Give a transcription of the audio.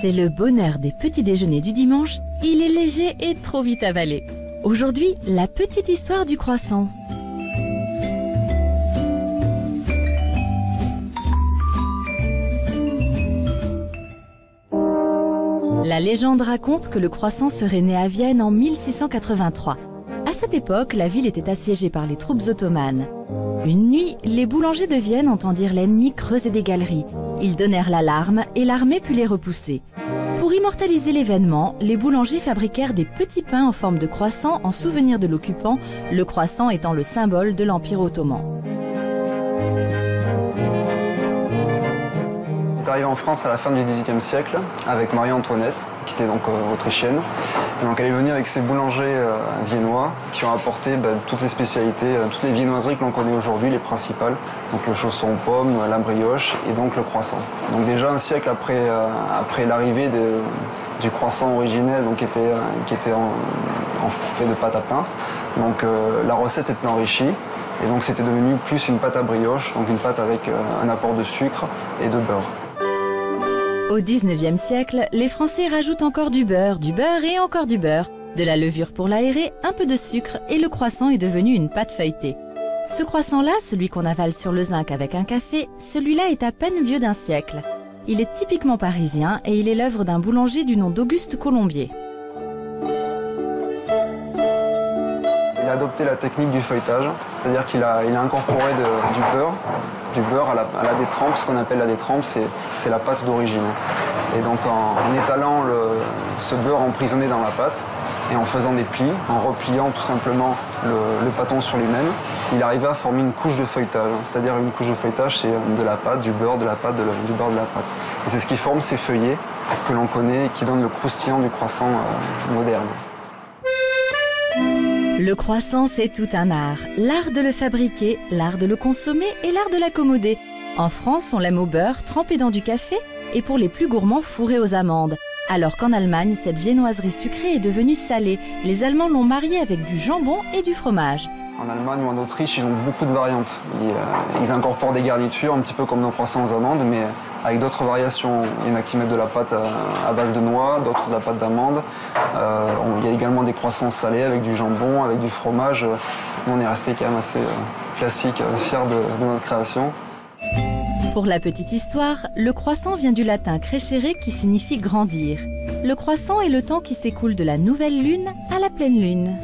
C'est le bonheur des petits déjeuners du dimanche. Il est léger et trop vite avalé. Aujourd'hui, la petite histoire du croissant. La légende raconte que le croissant serait né à Vienne en 1683. À cette époque, la ville était assiégée par les troupes ottomanes. Une nuit, les boulangers de Vienne entendirent l'ennemi creuser des galeries. Ils donnèrent l'alarme et l'armée put les repousser. Pour immortaliser l'événement, les boulangers fabriquèrent des petits pains en forme de croissant en souvenir de l'occupant, le croissant étant le symbole de l'Empire ottoman. Il est arrivé en France à la fin du XVIIIe siècle avec Marie-Antoinette, qui était donc autrichienne. Et donc elle est venue avec ses boulangers viennois qui ont apporté toutes les spécialités, toutes les viennoiseries que l'on connaît aujourd'hui, les principales. Donc le chausson aux pommes, la brioche et donc le croissant. Donc déjà un siècle après l'arrivée du croissant originel, donc qui était en fait de pâte à pain. Donc la recette s'était enrichie. Et donc c'était devenu plus une pâte à brioche, donc une pâte avec un apport de sucre et de beurre. Au XIXe siècle, les Français rajoutent encore du beurre et encore du beurre, de la levure pour l'aérer, un peu de sucre et le croissant est devenu une pâte feuilletée. Ce croissant-là, celui qu'on avale sur le zinc avec un café, celui-là est à peine vieux d'un siècle. Il est typiquement parisien et il est l'œuvre d'un boulanger du nom d'Auguste Colombier. Il a adopté la technique du feuilletage, c'est-à-dire qu'il a incorporé du beurre à la détrempe. Ce qu'on appelle la détrempe, c'est la pâte d'origine. Et donc en étalant ce beurre emprisonné dans la pâte et en faisant des plis, en repliant tout simplement le pâton sur lui-même, il arrivait à former une couche de feuilletage. C'est-à-dire une couche de feuilletage, c'est de la pâte, du beurre, de la pâte, du beurre, de la pâte. Et c'est ce qui forme ces feuillets que l'on connaît et qui donnent le croustillant du croissant moderne. Le croissant, c'est tout un art. L'art de le fabriquer, l'art de le consommer et l'art de l'accommoder. En France, on l'aime au beurre, trempé dans du café, et pour les plus gourmands, fourré aux amandes. Alors qu'en Allemagne, cette viennoiserie sucrée est devenue salée. Les Allemands l'ont mariée avec du jambon et du fromage. En Allemagne ou en Autriche, ils ont beaucoup de variantes. Ils incorporent des garnitures, un petit peu comme nos croissants aux amandes, mais avec d'autres variations. Il y en a qui mettent de la pâte à base de noix, d'autres de la pâte d'amande. Il y a également des croissants salés avec du jambon, avec du fromage. Nous, on est resté quand même assez classique, fiers de notre création. Pour la petite histoire, le croissant vient du latin crescere qui signifie grandir. Le croissant est le temps qui s'écoule de la nouvelle lune à la pleine lune.